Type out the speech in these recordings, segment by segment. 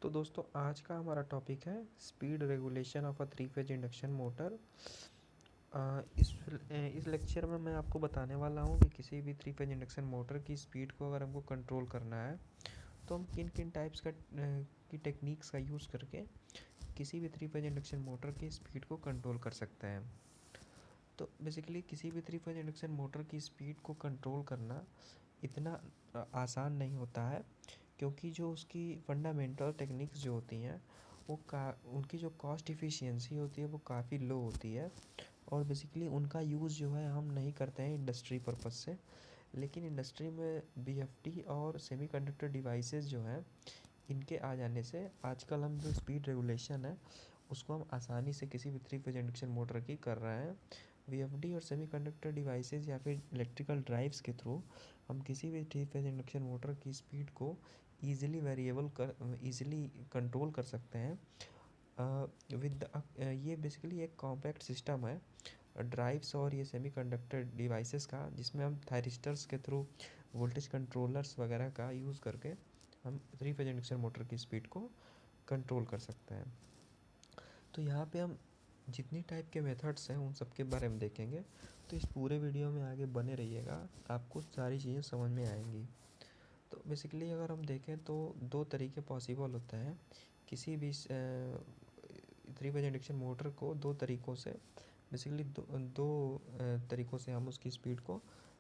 तो दोस्तों आज का हमारा टॉपिक है speed regulation of a three phase induction motor. इस लेक्चर में मैं आपको बताने वाला हूँ कि किसी भी थ्री फेज इंडक्शन मोटर की स्पीड को अगर हमको कंट्रोल करना है तो हम किन किन टाइप्स की टेक्निक्स का यूज़ करके किसी भी थ्री फेज इंडक्शन मोटर की स्पीड को कंट्रोल कर सकते हैं। तो बेसिकली किसी भी थ्री फेज इंडक्शन मोटर की स्पीड को कंट्रोल करना इतना आसान नहीं होता है, क्योंकि जो उसकी फंडामेंटल टेक्निक्स जो होती हैं वो उनकी जो कॉस्ट इफ़िशियंसी होती है वो काफ़ी लो होती है, और बेसिकली उनका यूज़ जो है हम नहीं करते हैं इंडस्ट्री पर्पज़ से। लेकिन इंडस्ट्री में बीएफटी और सेमीकंडक्टर डिवाइसेस जो हैं, इनके आ जाने से आजकल हम जो स्पीड रेगुलेशन है उसको हम आसानी से किसी भी थ्री फेज इंडक्शन मोटर की कर रहे हैं। वीएफडी और सेमीकंडक्टर डिवाइसेस या फिर इलेक्ट्रिकल ड्राइव्स के थ्रू हम किसी भी थ्री फेज इंडक्शन मोटर की स्पीड को ईज़िली कंट्रोल कर सकते हैं। ये बेसिकली एक कॉम्पैक्ट सिस्टम है ड्राइव्स और ये सेमीकंडक्टर डिवाइसेस का, जिसमें हम थायरिस्टर्स के थ्रू वोल्टेज कंट्रोलर्स वगैरह का यूज़ करके हम थ्री फेज इंडक्शन मोटर की स्पीड को कंट्रोल कर सकते हैं। तो यहाँ पे हम जितनी टाइप के मेथड्स हैं उन सब के बारे में देखेंगे, तो इस पूरे वीडियो में आगे बने रहिएगा, आपको सारी चीज़ें समझ में आएंगी। तो बेसिकली अगर हम देखें तो दो तरीके पॉसिबल होते हैं किसी भी थ्री फेज इंडक्शन मोटर को। दो तरीक़ों से बेसिकली दो तरीक़ों से हम उसकी स्पीड को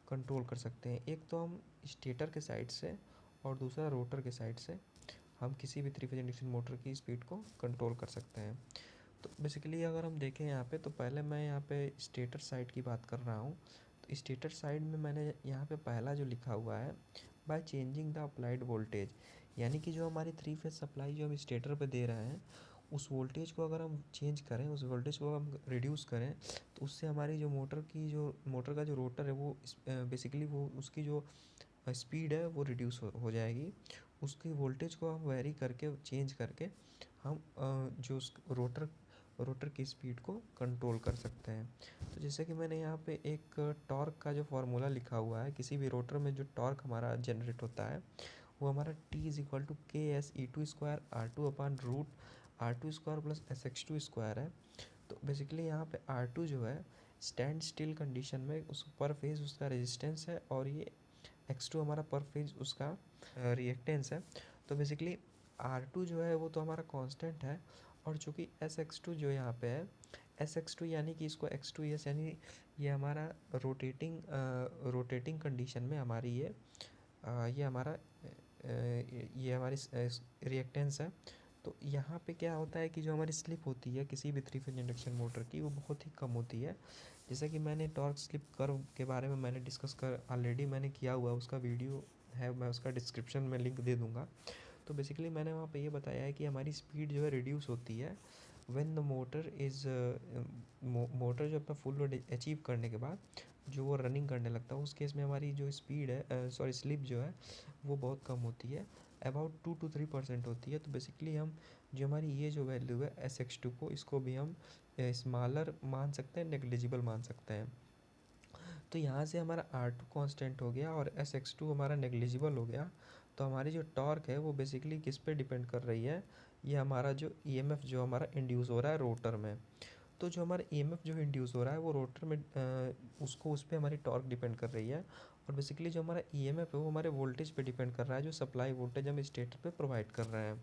कंट्रोल कर सकते हैं। एक तो हम स्टेटर के साइड से और दूसरा रोटर के साइड से हम किसी भी थ्री फेज इंडक्शन मोटर की स्पीड को कंट्रोल कर सकते हैं। तो बेसिकली अगर हम देखें यहाँ पे, तो पहले मैं यहाँ पे स्टेटर साइड की बात कर रहा हूँ। तो स्टेटर साइड में मैंने यहाँ पे पहला जो लिखा हुआ है, by changing the applied voltage, यानी कि जो हमारी थ्री फेज सप्लाई जो हम स्टेटर पे दे रहे हैं उस वोल्टेज को अगर हम चेंज करें, उस वोल्टेज को हम रिड्यूस करें, तो उससे हमारी जो मोटर का जो रोटर है वो बेसिकली वो उसकी जो स्पीड है वो रिड्यूस हो जाएगी। उसकी वोल्टेज को हम वेरी करके चेंज करके हम जो उस रोटर की स्पीड को कंट्रोल कर सकते हैं। तो जैसे कि मैंने यहाँ पे एक टॉर्क का जो फार्मूला लिखा हुआ है, किसी भी रोटर में जो टॉर्क हमारा जनरेट होता है वो हमारा T is equal to K S E two square R two upon root R two square plus S X two square है। तो बेसिकली यहाँ पे आर टू जो है स्टैंड स्टिल कंडीशन में उस पर फेज़ उसका रेजिस्टेंस है, और ये एक्स टू हमारा पर फेज़ उसका रिएक्टेंस है। तो बेसिकली आर टू जो है वो तो हमारा कांस्टेंट है, और चूँकि एस एक्स टू जो यहाँ पे है, एस एक्स टू यानी कि इसको एक्स टू एस यानी ये हमारा रोटेटिंग कंडीशन में हमारी ये हमारा ये हमारी रिएक्टेंस है। तो यहाँ पे क्या होता है कि जो हमारी स्लिप होती है किसी भी थ्री फेज इंडक्शन मोटर की वो बहुत ही कम होती है। जैसा कि मैंने टॉर्क स्लिप कर्व के बारे में मैंने डिस्कस कर ऑलरेडी मैंने किया हुआ, उसका वीडियो है, मैं उसका डिस्क्रिप्शन में लिंक दे दूँगा। तो बेसिकली मैंने वहाँ पे ये बताया है कि हमारी स्पीड जो है रिड्यूस होती है व्हेन द मोटर जो अपना फुल लोड अचीव करने के बाद जो वो रनिंग करने लगता है, उस केस में हमारी जो स्पीड है स्लिप जो है वो बहुत कम होती है, अबाउट 2 to 3% होती है। तो बेसिकली हम जो हमारी ये जो वैल्यू है एस एक्स टू को, इसको भी हम स्मॉलर मान सकते हैं, नेग्लिजिबल मान सकते हैं। तो यहाँ से हमारा आर टू कॉन्स्टेंट हो गया और एस एक्स टू हमारा नेग्लिजिबल हो गया। तो हमारी जो टॉर्क है वो बेसिकली किस पे डिपेंड कर रही है, ये हमारा जो ईएमएफ जो हमारा इंड्यूस हो रहा है रोटर में। तो जो हमारा ईएमएफ जो इंड्यूस हो रहा है वो रोटर में उसको उस पर हमारी टॉर्क डिपेंड कर रही है, और बेसिकली जो हमारा ईएमएफ है वो हमारे वोल्टेज पे डिपेंड कर रहा है, जो सप्लाई वोल्टेज हम स्टेटर पे प्रोवाइड कर रहे हैं।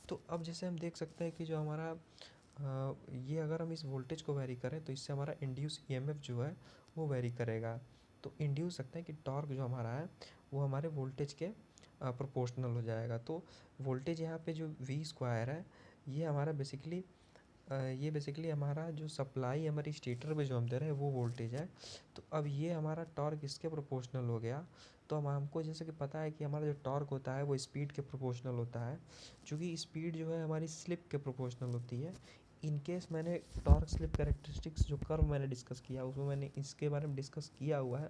तो अब जैसे हम देख सकते हैं कि जो हमारा ये अगर हम इस वोल्टेज को वेरी करें तो इससे हमारा इंड्यूस ईएमएफ जो है वो वेरी करेगा। तो इंड्यूस सकते हैं कि टॉर्क जो हमारा है वो हमारे वोल्टेज के प्रोपोर्शनल हो जाएगा। तो वोल्टेज यहाँ पे जो वी स्क्वायर है ये हमारा बेसिकली हमारा जो सप्लाई हमारी स्टेटर पे जो हम दे रहे हैं वो वोल्टेज है। तो अब ये हमारा टॉर्क इसके प्रोपोर्शनल हो गया। तो अब हमको जैसे कि पता है कि हमारा जो टॉर्क होता है वो स्पीड के प्रोपोर्शनल होता है, क्योंकि स्पीड जो है हमारी स्लिप के प्रोपोर्शनल होती है। इन केस मैंने टॉर्क स्लिप कैरेक्टरिस्टिक्स जो कर्व मैंने डिस्कस किया उसमें मैंने इसके बारे में डिस्कस किया हुआ है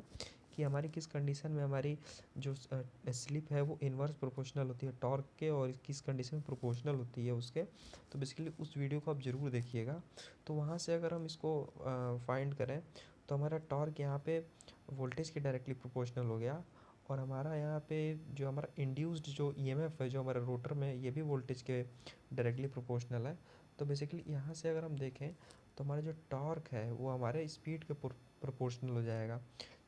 कि हमारी किस कंडीशन में हमारी जो स्लिप है वो इन्वर्स प्रोपोर्शनल होती है टॉर्क के, और किस कंडीशन में प्रोपोर्शनल होती है उसके। तो बेसिकली उस वीडियो को आप ज़रूर देखिएगा। तो वहाँ से अगर हम इसको फाइंड करें तो हमारा टॉर्क यहाँ पे वोल्टेज के डायरेक्टली प्रोपोर्शनल हो गया, और हमारा यहाँ पे जो हमारा इंड्यूस्ड जो ईएमएफ है जो हमारे रोटर में, ये भी वोल्टेज के डायरेक्टली प्रोपोर्शनल है। तो बेसिकली यहाँ से अगर हम देखें तो हमारा जो टॉर्क है वो हमारे स्पीड के प्रोपोर्शनल हो जाएगा।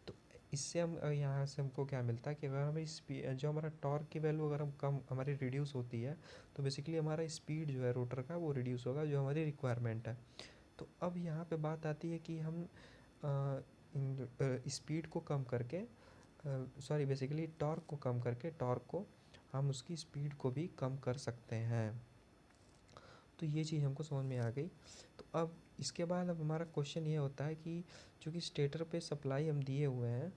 तो इससे हम यहाँ से हमको क्या मिलता है कि अगर हमारी स्पीड जो हमारा टॉर्क की वैल्यू अगर हम कम हमारी रिड्यूस होती है तो बेसिकली हमारा स्पीड जो है रोटर का वो रिड्यूस होगा, जो हमारी रिक्वायरमेंट है। तो अब यहाँ पे बात आती है कि हम स्पीड को कम करके सॉरी बेसिकली टॉर्क को कम करके टॉर्क को हम उसकी स्पीड को भी कम कर सकते हैं। तो ये चीज़ हमको समझ में आ गई। तो अब इसके बाद अब हमारा क्वेश्चन ये होता है कि चूँकि स्टेटर पे सप्लाई हम दिए हुए हैं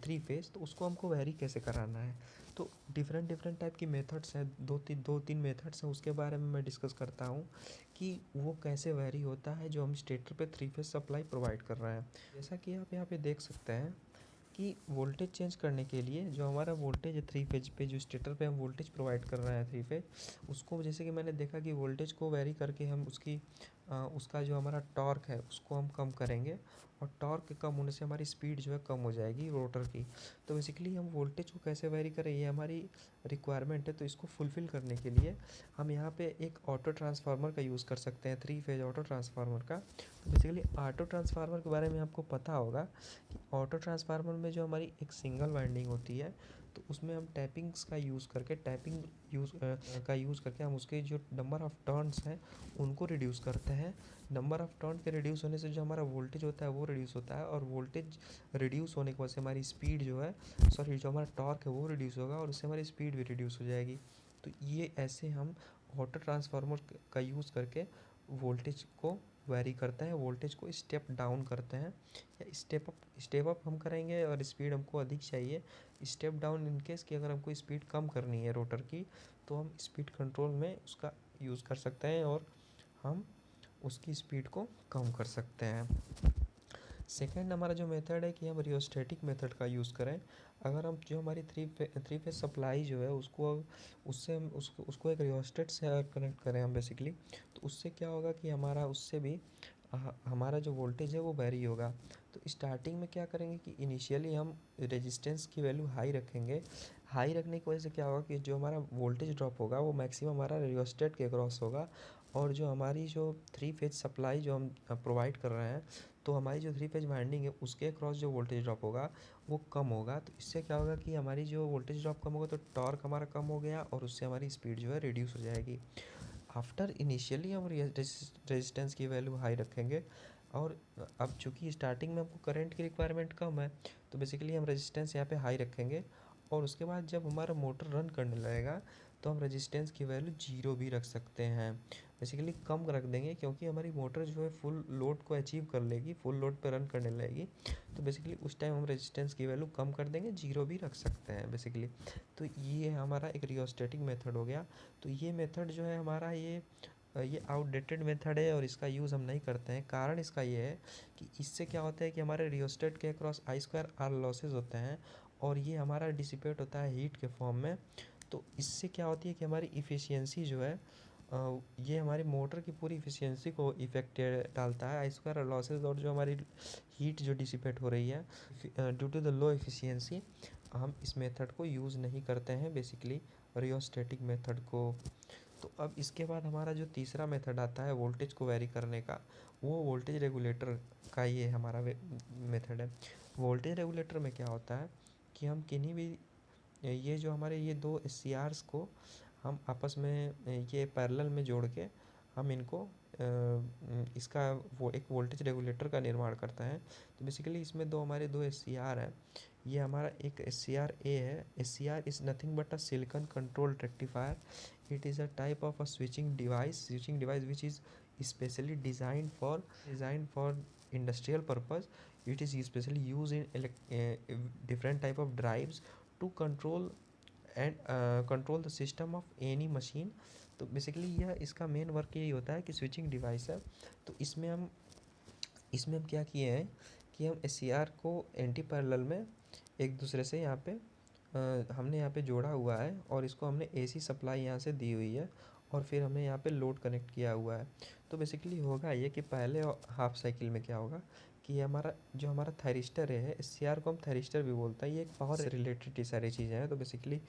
3 फेज़, तो उसको हमको वेरी कैसे कराना है। तो डिफरेंट डिफरेंट टाइप की मेथड्स हैं, दो तीन मेथड्स हैं, उसके बारे में मैं डिस्कस करता हूँ कि वो कैसे वेरी होता है जो हम स्टेटर पे 3 फेज़ सप्लाई प्रोवाइड कर रहे हैं। जैसा कि आप यहाँ पे देख सकते हैं कि वोल्टेज चेंज करने के लिए जो हमारा वोल्टेज है 3 फेज पे, जो स्टेटर पे हम वोल्टेज प्रोवाइड कर रहे हैं 3 फेज, उसको जैसे कि मैंने देखा कि वोल्टेज को वेरी करके हम उसका जो हमारा टॉर्क है उसको हम कम करेंगे, और टॉर्क कम होने से हमारी स्पीड जो है कम हो जाएगी रोटर की। तो बेसिकली हम वोल्टेज को कैसे वेरी करें, ये हमारी रिक्वायरमेंट है। तो इसको फुलफ़िल करने के लिए हम यहाँ पे एक ऑटो ट्रांसफार्मर का यूज़ कर सकते हैं, 3 फेज ऑटो ट्रांसफार्मर का। तो बेसिकली ऑटो ट्रांसफार्मर के बारे में आपको पता होगा कि ऑटो ट्रांसफार्मर में जो हमारी एक सिंगल वाइंडिंग होती है, तो उसमें हम टैपिंग्स का यूज़ करके हम उसके जो नंबर ऑफ़ टर्न्स हैं उनको रिड्यूस करते हैं। नंबर ऑफ़ टर्न के रिड्यूस होने से जो हमारा वोल्टेज होता है वो रिड्यूस होता है, और वोल्टेज रिड्यूस होने की वजह से हमारी स्पीड जो है सॉरी जो हमारा टॉर्क है वो रिड्यूस होगा, और उससे हमारी स्पीड भी रिड्यूस हो जाएगी। तो ये ऐसे हम ऑटो ट्रांसफार्मर का यूज़ करके वोल्टेज को वेरी करते हैं, वोल्टेज को स्टेप डाउन करते हैं, या स्टेप अप हम करेंगे और स्पीड हमको अधिक चाहिए। स्टेप डाउन इन केस कि अगर हमको स्पीड कम करनी है रोटर की, तो हम स्पीड कंट्रोल में उसका यूज़ कर सकते हैं और हम उसकी स्पीड को कम कर सकते हैं। सेकेंड हमारा जो मेथड है कि हम रियोस्टेटिक मेथड का यूज़ करें। अगर हम जो हमारी थ्री फेज सप्लाई जो है उसको उससे हम उसको एक रियोस्टेट से कनेक्ट करें हम बेसिकली, तो उससे क्या होगा कि हमारा उससे भी हमारा जो वोल्टेज है वो वेरी होगा। तो स्टार्टिंग में क्या करेंगे कि इनिशियली हम रेजिस्टेंस की वैल्यू हाई रखेंगे। हाई रखने की वजह से क्या होगा कि जो हमारा वोल्टेज ड्रॉप होगा वो मैक्सिमम हमारा रियोस्टेट के अक्रॉस होगा, और जो हमारी जो 3 फेज सप्लाई जो हम प्रोवाइड कर रहे हैं, तो हमारी जो 3 फेज वाइंडिंग है उसके अक्रॉस जो वोल्टेज ड्रॉप होगा वो कम होगा। तो इससे क्या होगा कि हमारी जो वोल्टेज ड्रॉप कम होगा तो टॉर्क हमारा कम हो गया, और उससे हमारी स्पीड जो है रिड्यूस हो जाएगी। आफ्टर इनिशियली हम रेजिस्टेंस की वैल्यू हाई रखेंगे, और अब चूँकि स्टार्टिंग में हमको करंट की रिक्वायरमेंट कम है, तो बेसिकली हम रेजिस्टेंस यहाँ पे हाई रखेंगे, और उसके बाद जब हमारा मोटर रन करने लगेगा तो हम रेजिस्टेंस की वैल्यू 0 भी रख सकते हैं। बेसिकली कम रख देंगे क्योंकि हमारी मोटर जो है फुल लोड को अचीव कर लेगी, फुल लोड पे रन करने लगेगी। तो बेसिकली उस टाइम हम रेजिस्टेंस की वैल्यू कम कर देंगे, 0 भी रख सकते हैं बेसिकली। तो ये हमारा एक रियोस्टेटिक मेथड हो गया। तो ये मेथड जो है हमारा ये आउटडेटेड मेथड है और इसका यूज़ हम नहीं करते हैं। कारण इसका ये है कि इससे क्या होता है कि हमारे रियोस्टेट के अक्रॉस I2R लॉसेज होते हैं, और ये हमारा डिसिपेट होता है हीट के फॉर्म में। तो इससे क्या होती है कि हमारी इफ़िशियंसी जो है ये हमारी मोटर की पूरी इफ़िशियंसी को इफ़ेक्ट डालता है I2R लॉसेज, और जो हमारी हीट जो डिसिपेट हो रही है due to the low efficiency, हम इस मेथड को यूज़ नहीं करते हैं बेसिकली, रियोस्टेटिक मेथड को। तो अब इसके बाद हमारा जो तीसरा मेथड आता है वोल्टेज को वेरी करने का, वो वोल्टेज रेगुलेटर का ये हमारा मेथड है। वोल्टेज रेगुलेटर में क्या होता है कि हम किन्हीं भी ये जो हमारे ये दो SCRs को हम आपस में ये पैरेलल में जोड़ के हम इनको इसका वो एक वोल्टेज रेगुलेटर का निर्माण करता है। तो बेसिकली इसमें हमारे दो SCR हैं। ये हमारा एक SCR A है। SCR is nothing but a silicon control rectifier. It is a type of a switching device which is specially designed for industrial purpose. It is especially used in different type of drives to control the system of any machine. तो basically यह इसका main work यही होता है कि switching device है। तो इसमें हम क्या किए हैं कि हम SCR को एंटी पैरेलल में एक दूसरे से यहाँ पे हमने यहाँ पे जोड़ा हुआ है, और इसको हमने AC सप्लाई यहाँ से दी हुई है, और फिर हमने यहाँ पे लोड कनेक्ट किया हुआ है। तो बेसिकली होगा ये कि पहले हाफ साइकिल में क्या होगा कि ये हमारा जो हमारा थायरिस्टर है, SCR को हम थायरिस्टर भी बोलते हैं, ये एक पावर से रिलेटेड ये सारी चीज़ें हैं। तो basically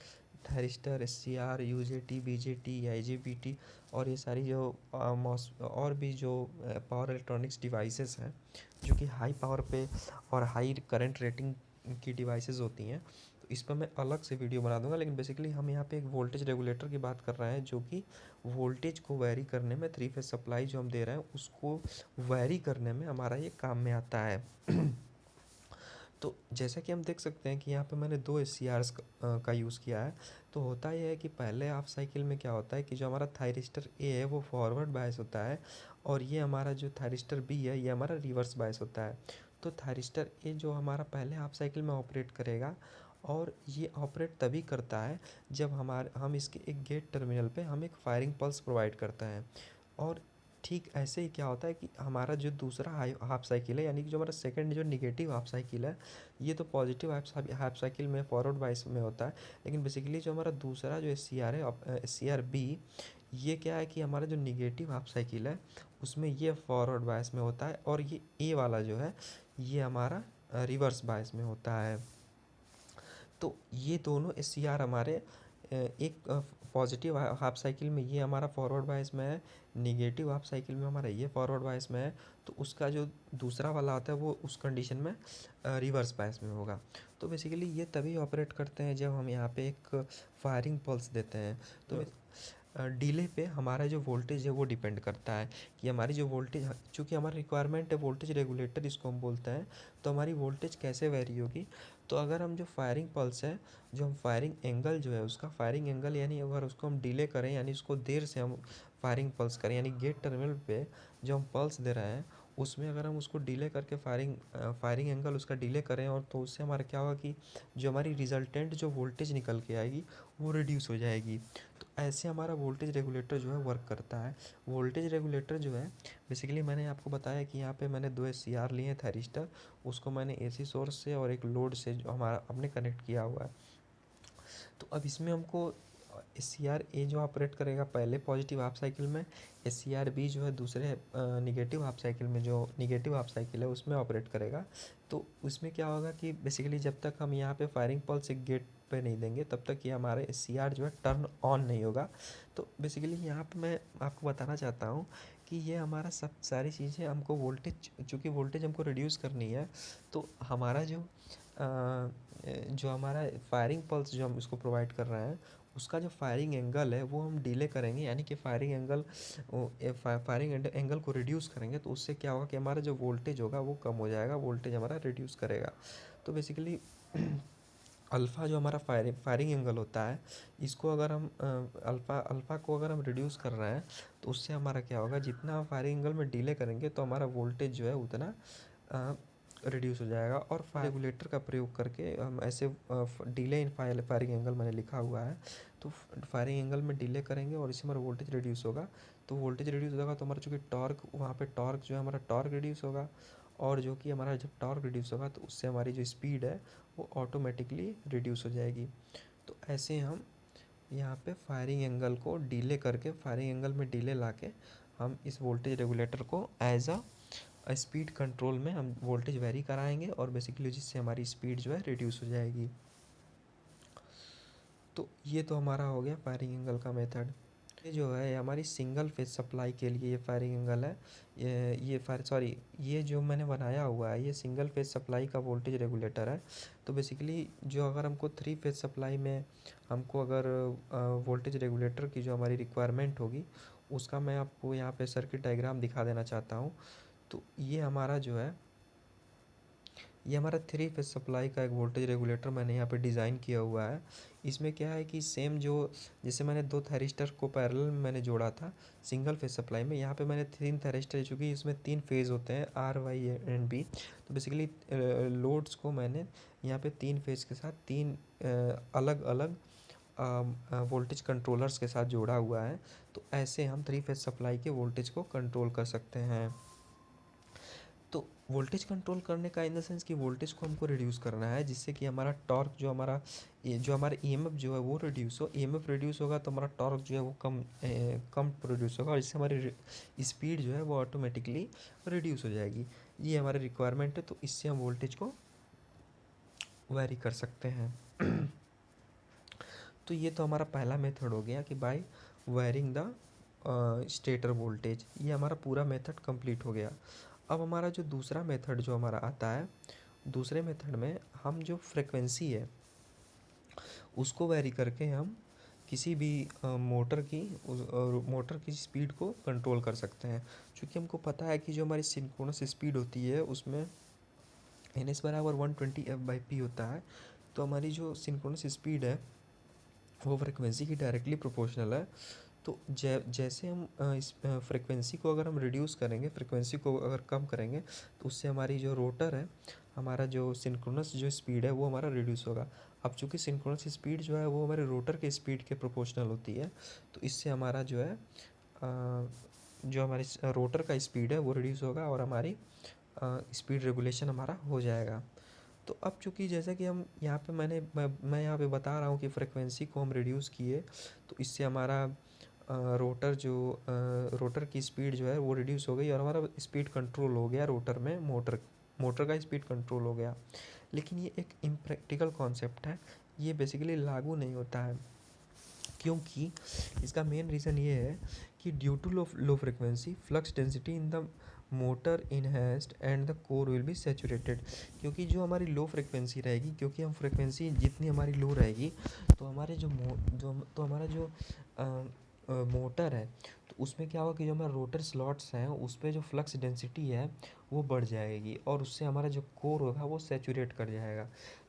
thyristor, SCR, UJT, BJT, IGBT और ये सारी जो और भी जो पावर इलेक्ट्रॉनिक्स डिवाइसेस हैं जो कि हाई पावर पे और हाई करंट रेटिंग की डिवाइसेस होती हैं, तो इस पर मैं अलग से वीडियो बना दूंगा। लेकिन बेसिकली हम यहाँ पे एक वोल्टेज रेगुलेटर की बात कर रहे हैं जो कि वोल्टेज को वैरी करने में, 3 फेज सप्लाई जो हम दे रहे हैं उसको वैरी करने में हमारा ये काम में आता है। तो जैसा कि हम देख सकते हैं कि यहाँ पे मैंने 2 SCRs का यूज़ किया है। तो होता यह है कि पहले हाफ साइकिल में क्या होता है कि जो हमारा थायरिस्टर A है वो फॉरवर्ड बायस होता है, और ये हमारा जो थायरिस्टर B है ये हमारा रिवर्स बायस होता है। तो थायरिस्टर A जो हमारा पहले हाफ साइकिल में ऑपरेट करेगा, और ये ऑपरेट तभी करता है जब हम इसके एक गेट टर्मिनल पे हम एक फायरिंग पल्स प्रोवाइड करते हैं। और ठीक ऐसे ही क्या होता है कि हमारा जो दूसरा हाफ साइकिल है, यानी कि जो हमारा सेकंड जो निगेटिव हाफ साइकिल है, ये तो पॉजिटिव हाफ साइकिल में फॉरवर्ड बायस में होता है। लेकिन बेसिकली जो हमारा दूसरा जो SCR है, SCR B, ये क्या है कि हमारा जो निगेटिव हाफ साइकिल है उसमें ये फॉरवर्ड बायस में होता है, और ये A वाला जो है ये हमारा रिवर्स बायस में होता है। तो ये दोनों SCR हमारे एक पॉजिटिव हाफ साइकिल में ये हमारा फॉरवर्ड बायस में है, निगेटिव हाफ साइकिल में हमारा ये फॉरवर्ड बायस में है, तो उसका जो दूसरा वाला आता है वो उस कंडीशन में रिवर्स बायस में होगा। तो बेसिकली ये तभी ऑपरेट करते हैं जब हम यहाँ पे एक फायरिंग पल्स देते हैं। तो डिले पे हमारा जो वोल्टेज है वो डिपेंड करता है कि हमारी जो वोल्टेज, चूँकि हमारी रिक्वायरमेंट है वोल्टेज रेगुलेटर इसको हम बोलते हैं, तो हमारी वोल्टेज कैसे वेरी होगी। तो अगर हम जो फायरिंग पल्स है, जो हम फायरिंग एंगल जो है उसका फायरिंग एंगल, यानी अगर उसको हम डिले करें, यानी उसको देर से हम फायरिंग पल्स करें, यानी गेट टर्मिनल पे जो हम पल्स दे रहे हैं उसमें अगर हम उसको डिले करके फायरिंग एंगल उसका डिले करें, और तो उससे हमारा क्या होगा कि जो हमारी रिजल्टेंट जो वोल्टेज निकल के आएगी वो रिड्यूस हो जाएगी। तो ऐसे हमारा वोल्टेज रेगुलेटर जो है वर्क करता है। वोल्टेज रेगुलेटर जो है बेसिकली मैंने आपको बताया कि यहाँ पे मैंने 2 SCR लिए हैं थायरिस्टर, उसको मैंने AC सोर्स से और एक लोड से जो हमारा हमने कनेक्ट किया हुआ है। तो अब इसमें हमको SCR A जो ऑपरेट करेगा पहले पॉजिटिव हाफ साइकिल में, SCR B जो है दूसरे निगेटिव हाफ साइकिल में, जो निगेटिव हाफ साइकिल है उसमें ऑपरेट करेगा। तो उसमें क्या होगा कि बेसिकली जब तक हम यहाँ पे फायरिंग पल्स एक गेट पे नहीं देंगे तब तक ये हमारे SCR जो है टर्न ऑन नहीं होगा। तो बेसिकली यहाँ पे मैं आपको बताना चाहता हूँ कि ये हमारा सब सारी चीज़ें हमको वोल्टेज, चूँकि वोल्टेज हमको रिड्यूस करनी है, तो हमारा जो हमारा फायरिंग पल्स जो हम उसको प्रोवाइड कर रहे हैं उसका जो फायरिंग एंगल है वो हम डिले करेंगे, यानी कि फायरिंग एंगल को रिड्यूस करेंगे। तो उससे क्या होगा कि हमारा जो वोल्टेज होगा वो कम हो जाएगा, वोल्टेज हमारा रिड्यूस करेगा। तो बेसिकली अल्फ़ा जो हमारा फायरिंग एंगल होता है, इसको अगर हम अल्फ़ा को अगर हम रिड्यूस कर रहे हैं तो उससे हमारा क्या होगा, जितना हम फायरिंग एंगल में डिले करेंगे तो हमारा वोल्टेज जो है उतना रिड्यूस हो जाएगा। और रेगुलेटर का प्रयोग करके हम ऐसे डिले इन फायरिंग एंगल मैंने लिखा हुआ है, तो फायरिंग एंगल में डिले करेंगे और इससे हमारा वोल्टेज रिड्यूस होगा। तो वोल्टेज रिड्यूस होगा तो हमारा चूँकि टॉर्क, वहाँ पे टॉर्क जो है हमारा टॉर्क रिड्यूस होगा, और जो कि हमारा जब टॉर्क रिड्यूस होगा तो उससे हमारी जो स्पीड है वो ऑटोमेटिकली रिड्यूस हो जाएगी। तो ऐसे हम यहाँ पे फायरिंग एंगल को डिले करके, फायरिंग एंगल में डिले ला के हम इस वोल्टेज रेगुलेटर को एज अ स्पीड कंट्रोल में हम वोल्टेज वेरी कराएंगे, और बेसिकली जिससे हमारी स्पीड जो है रिड्यूस हो जाएगी। तो ये तो हमारा हो गया फायरिंग एंगल का मेथड। ये जो है हमारी सिंगल फेज सप्लाई के लिए ये फायरिंग एंगल है। ये जो मैंने बनाया हुआ है ये सिंगल फेज सप्लाई का वोल्टेज रेगुलेटर है। तो बेसिकली जो अगर हमको 3 फेज सप्लाई में हमको अगर वोल्टेज रेगुलेटर की जो हमारी रिक्वायरमेंट होगी उसका मैं आपको यहाँ पे सर्किट डायग्राम दिखा देना चाहता हूँ। तो ये हमारा 3 फेज सप्लाई का एक वोल्टेज रेगुलेटर मैंने यहाँ पे डिज़ाइन किया हुआ है। इसमें क्या है कि सेम जो जैसे मैंने 2 थायरिस्टर को पैरेलल में मैंने जोड़ा था सिंगल फेज सप्लाई में, यहाँ पे मैंने 3 थायरिस्टर, चूँकि इसमें 3 फेज़ होते हैं R, Y एंड B। तो बेसिकली लोड्स को मैंने यहाँ पे 3 फेज़ के साथ 3 अलग अलग वोल्टेज कंट्रोलर्स के साथ जोड़ा हुआ है। तो ऐसे हम 3 फेज सप्लाई के वोल्टेज को कंट्रोल कर सकते हैं। तो वोल्टेज कंट्रोल करने का इन द सेंस कि वोल्टेज को हमको रिड्यूस करना है, जिससे कि हमारा टॉर्क जो हमारा EMF जो है वो रिड्यूस हो। EMF रिड्यूस होगा तो हमारा टॉर्क जो है वो कम प्रोड्यूस होगा, और इससे हमारी स्पीड जो है वो ऑटोमेटिकली रिड्यूस हो जाएगी। ये हमारे रिक्वायरमेंट है, तो इससे हम वोल्टेज को वेरी कर सकते हैं। तो ये तो हमारा पहला मेथड हो गया कि by varying the stator voltage. ये हमारा पूरा मेथड कंप्लीट हो गया। अब हमारा जो दूसरा मेथड जो हमारा आता है, दूसरे मेथड में हम जो फ्रिक्वेंसी है उसको वेरी करके हम किसी भी मोटर की स्पीड को कंट्रोल कर सकते हैं। क्योंकि हमको पता है कि जो हमारी सिंक्रोनस स्पीड होती है उसमें NS बराबर 120 F/P होता है। तो हमारी जो सिंक्रोनस स्पीड है वो फ्रिक्वेंसी की डायरेक्टली प्रोपोर्शनल है। तो जैसे हम इस फ्रिक्वेंसी को अगर हम रिड्यूस करेंगे, फ्रिक्वेंसी को अगर कम करेंगे, तो उससे हमारी जो रोटर है, हमारा जो सिंक्रोनस जो स्पीड है वो हमारा रिड्यूस होगा। अब चूँकि सिंक्रोनस स्पीड जो है वो हमारे रोटर के स्पीड के प्रोपोर्शनल होती है, तो इससे हमारा जो है जो हमारी रोटर का स्पीड है वो रिड्यूस होगा और हमारी स्पीड रेगुलेशन हमारा हो जाएगा। तो अब चूँकि जैसा कि हम यहाँ पे मैं यहाँ पे बता रहा हूँ कि फ्रिक्वेंसी को हम रिड्यूस किए, तो इससे हमारा रोटर की स्पीड जो है वो रिड्यूस हो गई और हमारा स्पीड कंट्रोल हो गया रोटर में, मोटर का स्पीड कंट्रोल हो गया। लेकिन ये एक इम्प्रैक्टिकल कॉन्सेप्ट है, ये बेसिकली लागू नहीं होता है। क्योंकि इसका मेन रीज़न ये है कि due to low frequency flux density in the motor enhanced and the core will be saturated. क्योंकि जो हमारी लो फ्रिक्वेंसी रहेगी, क्योंकि हम फ्रिक्वेंसी जितनी हमारी लो रहेगी, तो हमारे तो हमारा जो मोटर है, तो उसमें क्या होगा कि जो हमारा रोटर स्लॉट्स हैं उस पर जो फ्लक्स डेंसिटी है वो बढ़ जाएगी और उससे हमारा जो कोर होगा वो सैचुरेट कर जाएगा।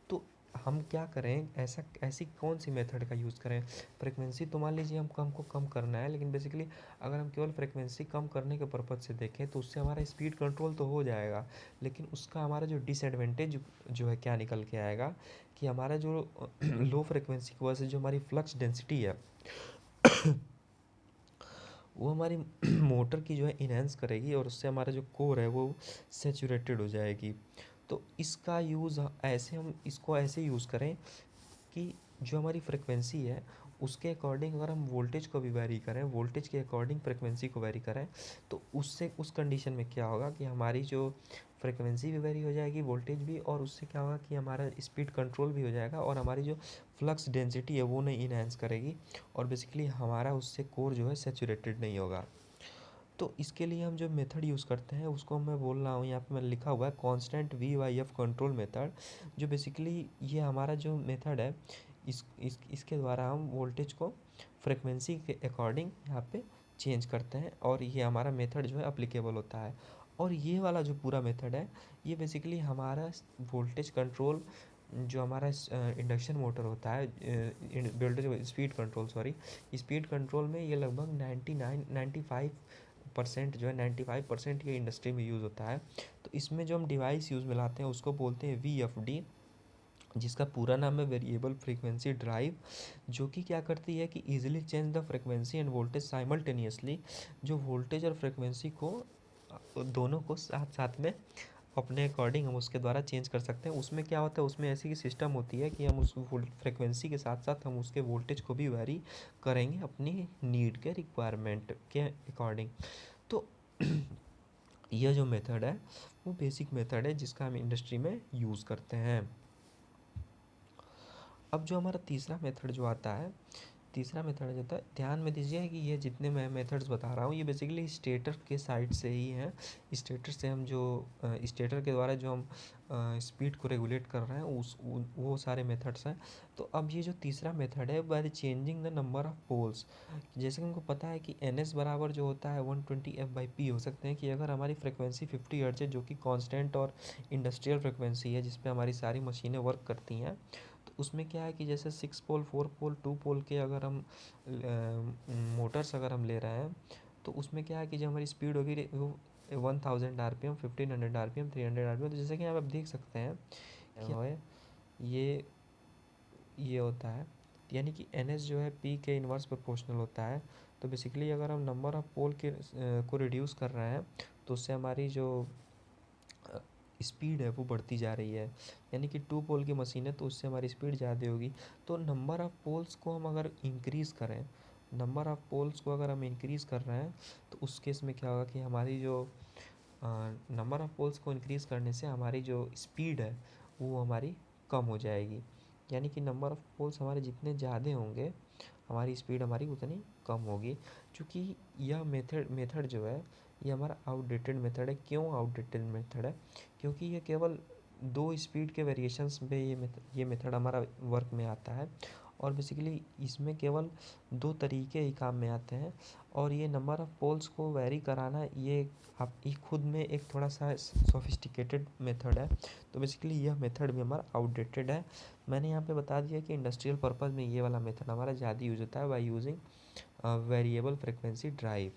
तो हम क्या करें, ऐसी कौन सी मेथड का यूज़ करें? फ्रिक्वेंसी तो मान लीजिए हमको कम करना है, लेकिन बेसिकली अगर हम केवल फ्रिक्वेंसी कम करने के पर्पज़ से देखें तो उससे हमारा स्पीड कंट्रोल तो हो जाएगा, लेकिन उसका हमारा जो डिसएडवांटेज जो है क्या निकल के आएगा कि हमारा जो लो फ्रिक्वेंसी की वजह से जो हमारी फ्लक्स डेंसिटी है वो हमारी मोटर की जो है इन्हेंस करेगी और उससे हमारा जो कोर है वो सैचुरेटेड हो जाएगी। तो इसका यूज़ ऐसे हम इसको ऐसे यूज़ करें कि जो हमारी फ्रिक्वेंसी है उसके अकॉर्डिंग अगर हम वोल्टेज को भी वैरी करें, वोल्टेज के अकॉर्डिंग फ्रिक्वेंसी को वैरी करें, तो उससे उस कंडीशन में क्या होगा कि हमारी जो फ्रिक्वेंसी भी वैरी हो जाएगी, वोल्टेज भी, और उससे क्या होगा कि हमारा स्पीड कंट्रोल भी हो जाएगा और हमारी जो फ्लक्स डेंसिटी है वो नहीं इन्हेंस करेगी और बेसिकली हमारा उससे कोर जो है सैचुरेटेड नहीं होगा। तो इसके लिए हम जो मेथड यूज़ करते हैं उसको मैं बोल रहा हूँ, यहाँ पे मैंने लिखा हुआ है कांस्टेंट VYF कंट्रोल मेथड। जो बेसिकली ये हमारा जो मेथड है, इसके द्वारा हम वोल्टेज को फ्रिक्वेंसी के अकॉर्डिंग यहाँ पे चेंज करते हैं और ये हमारा मेथड जो है अप्लीकेबल होता है। और ये वाला जो पूरा मेथड है ये बेसिकली हमारा वोल्टेज कंट्रोल जो हमारा इंडक्शन मोटर होता है, voltage speed control, sorry, speed control में ये लगभग 95% जो है 95% ये इंडस्ट्री में यूज़ होता है। तो इसमें जो हम डिवाइस यूज़ में लाते हैं उसको बोलते हैं VFD, जिसका पूरा नाम है वेरिएबल फ्रीक्वेंसी ड्राइव, जो कि क्या करती है कि easily change the frequency end voltage simultaneously. जो वोल्टेज और फ्रीक्वेंसी को दोनों को साथ साथ में अपने अकॉर्डिंग हम उसके द्वारा चेंज कर सकते हैं। उसमें क्या होता है, उसमें ऐसी सिस्टम होती है कि हम उस फ्रिक्वेंसी के साथ साथ हम उसके वोल्टेज को भी वेरी करेंगे अपनी नीड के रिक्वायरमेंट के अकॉर्डिंग। तो यह जो मेथड है वो बेसिक मेथड है जिसका हम इंडस्ट्री में यूज़ करते हैं। अब जो हमारा तीसरा मेथड जो आता है, तीसरा मेथड जो होता है, ध्यान में दीजिए कि ये जितने मैं मेथड्स बता रहा हूँ ये बेसिकली स्टेटर के साइड से ही हैं। स्टेटर से हम जो स्टेटर के द्वारा जो हम स्पीड को रेगुलेट कर रहे हैं वो सारे मेथड्स हैं। तो अब ये जो तीसरा मेथड है, by changing the number of poles. जैसे कि हमको पता है कि NS बराबर जो होता है 120 F/P हो सकते हैं कि अगर हमारी फ्रिक्वेंसी 50 हर्ट्ज है जो कि कांस्टेंट और इंडस्ट्रियल फ्रिक्वेंसी है जिस पे हमारी सारी मशीनें वर्क करती हैं, तो उसमें क्या है कि जैसे 6 पोल, 4 पोल, 2 पोल के अगर हम मोटर्स अगर हम ले रहे हैं, तो उसमें क्या है कि जो हमारी स्पीड होगी वो 1000 RPM, 1500 RPM, 300 RPM। तो जैसे कि आप देख सकते हैं कि ये ये होता है, यानी कि NS जो है P के इन्वर्स प्रोपोर्शनल होता है। तो बेसिकली अगर हम नंबर ऑफ पोल के को रिड्यूस कर रहे हैं तो उससे हमारी जो स्पीड है वो बढ़ती जा रही है। यानी कि 2 पोल की मशीन है तो उससे हमारी स्पीड ज़्यादा होगी। तो नंबर ऑफ़ पोल्स को हम अगर इंक्रीज़ करें, नंबर ऑफ़ पोल्स को अगर हम इंक्रीज़ कर रहे हैं तो उस केस में क्या होगा कि हमारी जो नंबर ऑफ़ पोल्स को इंक्रीज़ करने से हमारी जो स्पीड है वो हमारी कम हो जाएगी। यानी कि नंबर ऑफ़ पोल्स हमारे जितने ज़्यादा होंगे हमारी स्पीड हमारी उतनी कम होगी। चूँकि यह मेथड जो है ये हमारा आउटडेटेड मेथड है। क्यों आउटडेटेड मेथड है? क्योंकि ये केवल 2 स्पीड के वेरिएशंस में ये मेथड हमारा वर्क में आता है और बेसिकली इसमें केवल 2 तरीके ही काम में आते हैं और ये नंबर ऑफ़ पोल्स को वेरी कराना ये आप ये खुद में एक थोड़ा सा सोफिस्टिकेटेड मेथड है। तो बेसिकली यह मेथड भी हमारा आउटडेटेड है। मैंने यहाँ पे बता दिया कि इंडस्ट्रियल पर्पज़ में ये वाला मेथड हमारा ज़्यादा यूज़ होता है by using variable frequency drive.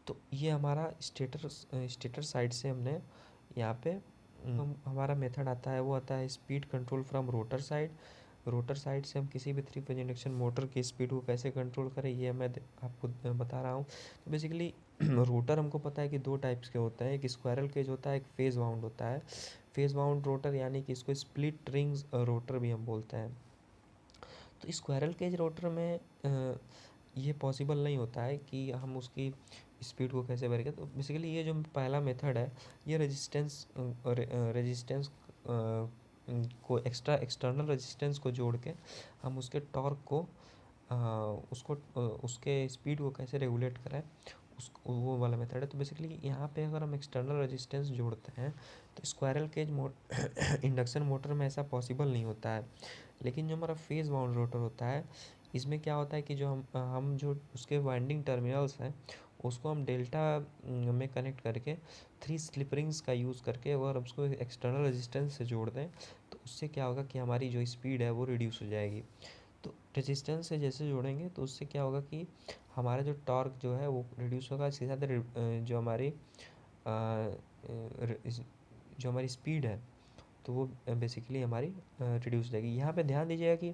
तो ये हमारा स्टेटर साइड से हमने यहाँ पे हमारा मेथड आता है वो आता है speed control from rotor side. Rotor side से हम किसी भी 3 फेज इंडक्शन मोटर की स्पीड को कैसे कंट्रोल करें ये मैं आपको बता रहा हूँ। तो बेसिकली रोटर हमको पता है कि 2 टाइप्स के होते हैं, एक स्क्वायरल केज होता है, एक फेज वाउंड होता है। फेज वाउंड रोटर यानी कि इसको स्प्लिट रिंग्स रोटर भी हम बोलते हैं। तो स्क्वायरल केज रोटर में ये पॉसिबल नहीं होता है कि हम उसकी स्पीड को कैसे वेरी करें। तो बेसिकली ये जो पहला मेथड है ये रेजिस्टेंस को एक्सटर्नल रेजिस्टेंस को जोड़ के हम उसके टॉर्क को उसके स्पीड को कैसे रेगुलेट करें वो वाला मेथड है। तो बेसिकली यहाँ पे अगर हम एक्सटर्नल रेजिस्टेंस जोड़ते हैं तो स्क्वायरल केज इंडक्शन मोटर में ऐसा पॉसिबल नहीं होता है। लेकिन जो हमारा फेज वाउंड रोटर होता है इसमें क्या होता है कि जो हम जो उसके वाइंडिंग टर्मिनल्स हैं उसको हम डेल्टा में कनेक्ट करके 3 स्लिप रिंग्स का यूज़ करके अगर उसको एक्सटर्नल रेजिस्टेंस से जोड़ दें तो उससे क्या होगा कि हमारी जो स्पीड है वो रिड्यूस हो जाएगी। तो रेजिस्टेंस से जैसे जोड़ेंगे तो उससे क्या होगा कि हमारा जो टॉर्क जो है वो रिड्यूस होगा। इसके साथ जो हमारी स्पीड है तो वो बेसिकली हमारी रिड्यूस हो जाएगी। यहाँ पे ध्यान दीजिएगा कि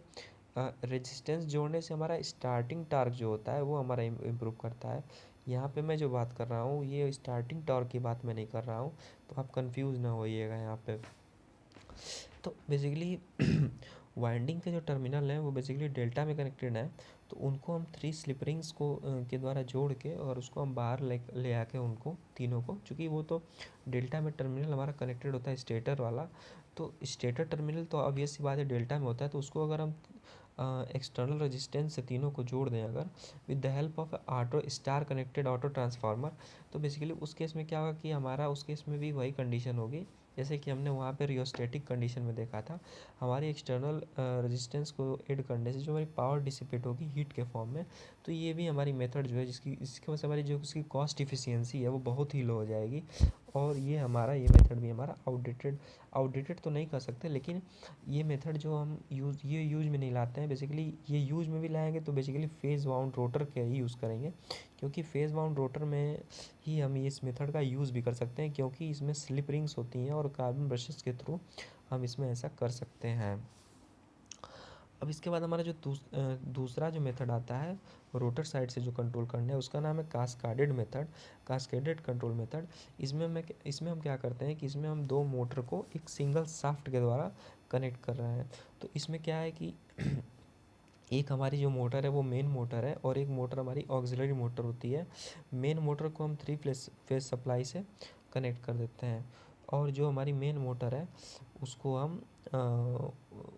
रेजिस्टेंस जोड़ने से हमारा स्टार्टिंग टॉर्क जो होता है वो हमारा इम्प्रूव करता है। यहाँ पे मैं जो बात कर रहा हूँ ये स्टार्टिंग टॉर्क की बात मैं नहीं कर रहा हूँ, तो आप कंफ्यूज ना होइएगा यहाँ पे। तो बेसिकली वाइंडिंग के जो टर्मिनल हैं वो बेसिकली डेल्टा में कनेक्टेड हैं। तो उनको हम 3 स्लिप रिंग्स को के द्वारा जोड़ के और उसको हम बाहर ले आके उनको तीनों को, चूँकि वो तो डेल्टा में टर्मिनल हमारा कनेक्टेड होता है स्टेटर वाला, तो स्टेटर टर्मिनल तो ऑब्वियस सी बात है डेल्टा में होता है। तो उसको अगर हम एक्सटर्नल रेजिस्टेंस से तीनों को जोड़ दें अगर with the help of auto star connected auto transformer, तो बेसिकली उस केस में क्या होगा कि हमारा उस केस में भी वही कंडीशन होगी जैसे कि हमने वहाँ पे रियोस्टेटिक कंडीशन में देखा था। हमारी एक्सटर्नल रेजिस्टेंस को ऐड करने से जो हमारी पावर डिसिपेट होगी हीट के फॉर्म में, तो ये भी हमारी मेथड जो है इसकी वजह से हमारी जो उसकी कॉस्ट इफिशियंसी है वो बहुत ही लो हो जाएगी। और ये मेथड भी हमारा आउटडेटेड तो नहीं कर सकते, लेकिन ये मेथड जो हम यूज में नहीं लाते हैं। बेसिकली ये यूज में भी लाएंगे तो बेसिकली फेज वाउंड रोटर के ही यूज़ करेंगे, क्योंकि फेज वाउंड रोटर में ही हम इस मेथड का यूज़ भी कर सकते हैं, क्योंकि इसमें स्लिप रिंग्स होती हैं और कार्बन ब्रशेस के थ्रू हम इसमें ऐसा कर सकते हैं। अब इसके बाद हमारा जो दूसरा जो मेथड आता है रोटर साइड से जो कंट्रोल करना है उसका नाम है कास्केडेड कंट्रोल मेथड। इसमें हम क्या करते हैं कि इसमें हम 2 मोटर को एक सिंगल शाफ्ट के द्वारा कनेक्ट कर रहे हैं। तो इसमें क्या है कि एक हमारी जो मोटर है वो मेन मोटर है और एक मोटर हमारी ऑक्सिलरी मोटर होती है। मेन मोटर को हम 3 फेज सप्लाई से कनेक्ट कर देते हैं और जो हमारी मेन मोटर है उसको हम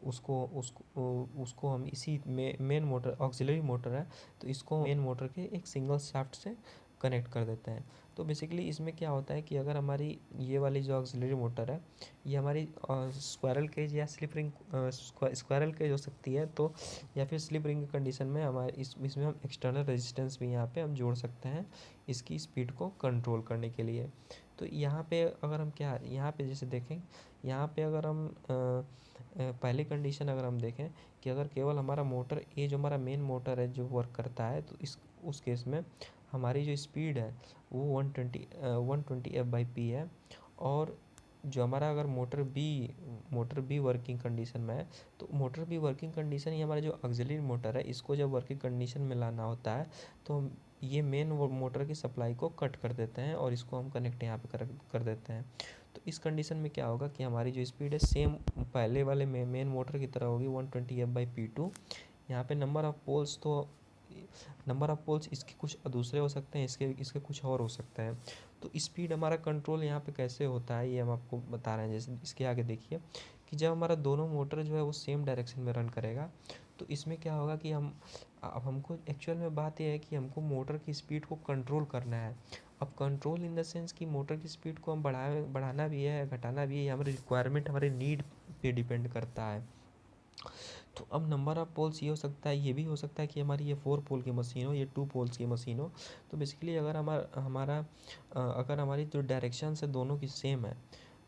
उसको हम इसी मेन मोटर ऑक्सिलरी मोटर है तो इसको मेन मोटर के एक सिंगल शाफ्ट से कनेक्ट कर देते हैं। तो बेसिकली इसमें क्या होता है कि अगर हमारी ये वाली जो ऑक्सिलरी मोटर है ये हमारी स्क्वायरल केज या स्लिप रिंग स्क्वायरल केज हो सकती है, तो या फिर स्लिप रिंग कंडीशन में हमारे इसमें हम एक्सटर्नल रेजिस्टेंस भी यहाँ पे हम जोड़ सकते हैं इसकी स्पीड को कंट्रोल करने के लिए। तो यहाँ पे अगर हम यहाँ पे जैसे देखें, यहाँ पे अगर हम पहली कंडीशन अगर हम देखें कि अगर केवल हमारा मोटर ए जो हमारा मेन मोटर है जो वर्क करता है तो उस केस में हमारी जो स्पीड है वो 120 F/P है। और जो हमारा अगर मोटर बी वर्किंग कंडीशन में है तो मोटर बी वर्किंग कंडीशन ही हमारा जो ऑक्सिलरी मोटर है इसको जब वर्किंग कंडीशन में लाना होता है तो हम ये मेन मोटर की सप्लाई को कट कर देते हैं और इसको हम कनेक्ट यहाँ पे कर देते हैं। तो इस कंडीशन में क्या होगा कि हमारी जो स्पीड है सेम पहले वाले मेन मोटर की तरह होगी 120 F/P2। यहाँ पे नंबर ऑफ पोल्स तो नंबर ऑफ़ पोल्स इसके कुछ दूसरे हो सकते हैं, इसके कुछ और हो सकते हैं। तो स्पीड हमारा कंट्रोल यहाँ पे कैसे होता है ये हम आपको बता रहे हैं। जैसे इसके आगे देखिए कि जब हमारा दोनों मोटर जो है वो सेम डायरेक्शन में रन करेगा, तो इसमें क्या होगा कि अब हमको एक्चुअल में बात ये है कि हमको मोटर की स्पीड को कंट्रोल करना है। अब कंट्रोल इन द सेंस कि मोटर की स्पीड को हम बढ़ाना भी है, घटाना भी है, ये हमारी रिक्वायरमेंट, हमारे नीड पे डिपेंड करता है। तो अब नंबर ऑफ़ पोल्स ये हो सकता है, ये भी हो सकता है कि हमारी ये 4 पोल की मशीन हो, ये 2 पोल्स की मशीन हो। तो बेसिकली अगर अगर हमारी जो डायरेक्शंस है दोनों की सेम है,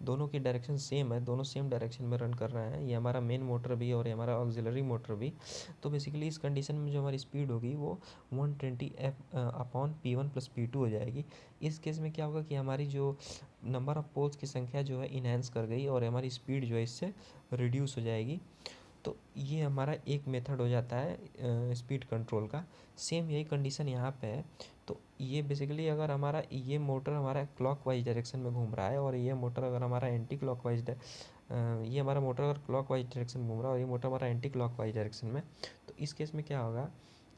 दोनों की डायरेक्शन सेम है, दोनों सेम डायरेक्शन में रन कर रहे हैं, ये हमारा मेन मोटर भी और ये हमारा ऑक्सिलरी मोटर भी, तो बेसिकली इस कंडीशन में जो हमारी स्पीड होगी वो 120 F upon P1 plus P2 हो जाएगी। इस केस में क्या होगा कि हमारी जो नंबर ऑफ़ पोल्स की संख्या जो है इनहेंस कर गई और हमारी स्पीड जो है इससे रिड्यूस हो जाएगी। तो ये हमारा एक मेथड हो जाता है स्पीड कंट्रोल का। सेम यही कंडीशन यहाँ पे है। तो ये बेसिकली अगर हमारा ये मोटर हमारा क्लॉकवाइज डायरेक्शन में घूम रहा है और ये मोटर अगर हमारा एंटी क्लॉकवाइज ये हमारा मोटर अगर क्लॉकवाइज डायरेक्शन में घूम रहा है और ये मोटर हमारा एंटी क्लॉकवाइज डायरेक्शन में, तो इस केस में क्या होगा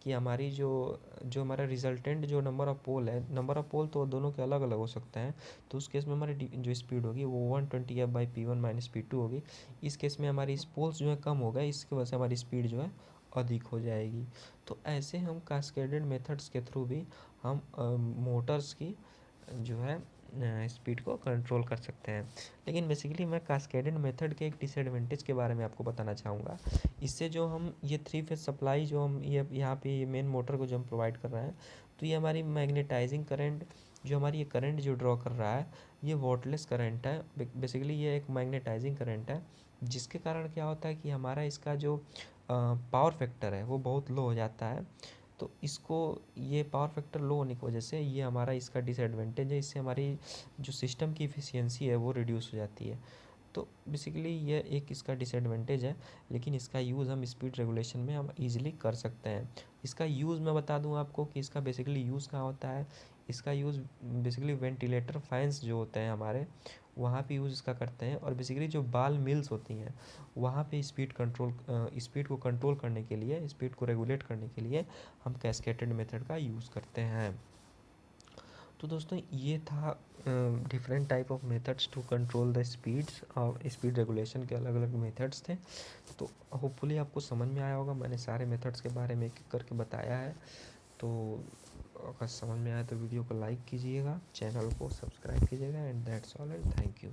कि हमारी जो जो हमारा रिजल्टेंट जो नंबर ऑफ़ पोल है, नंबर ऑफ़ पोल तो दोनों के अलग अलग हो सकते हैं। तो उस केस में हमारी जो स्पीड होगी वो 120 F by P1 minus P2 होगी। इस केस में हमारी पोल्स जो है कम हो गए, इसकी वजह से हमारी स्पीड जो है अधिक हो जाएगी। तो ऐसे हम कास्केडेड मेथड्स के थ्रू भी हम मोटर्स की जो है स्पीड को कंट्रोल कर सकते हैं। लेकिन बेसिकली मैं कास्केडेड मेथड के एक डिसएडवांटेज के बारे में आपको बताना चाहूँगा। इससे जो हम ये 3 फेज सप्लाई जो हम ये यहाँ पे ये मेन मोटर को जो हम प्रोवाइड कर रहे हैं, तो ये हमारी मैग्नेटाइजिंग करंट जो हमारी ये करंट जो ड्रॉ कर रहा है, ये वॉटलेस करंट है। बेसिकली ये एक मैग्नेटाइजिंग करंट है, जिसके कारण क्या होता है कि हमारा इसका जो पावर फैक्टर है वो बहुत लो हो जाता है। तो इसको ये पावर फैक्टर लो होने की वजह से ये हमारा इसका डिसएडवांटेज है। इससे हमारी जो सिस्टम की एफिशिएंसी है वो रिड्यूस हो जाती है। तो बेसिकली ये एक इसका डिसएडवांटेज है, लेकिन इसका यूज़ हम स्पीड रेगुलेशन में हम ईज़िली कर सकते हैं। इसका यूज़ मैं बता दूं आपको कि इसका बेसिकली यूज़ कहाँ होता है। इसका यूज़ बेसिकली वेंटिलेटर फैंस जो होते हैं हमारे, वहाँ पे यूज़ इसका करते हैं। और बेसिकली जो बाल मिल्स होती हैं वहाँ पे स्पीड को कंट्रोल करने के लिए, स्पीड को रेगुलेट करने के लिए हम कैस्केडेड मेथड का यूज़ करते हैं। तो दोस्तों ये था different type of methods to control the speeds और स्पीड रेगुलेशन के अलग अलग मेथड्स थे। तो होपफुली आपको समझ में आया होगा, मैंने सारे मेथड्स के बारे में एक एक करके बताया है। तो अगर समझ में आया तो वीडियो को लाइक कीजिएगा, चैनल को सब्सक्राइब कीजिएगा, and that's all and thank you.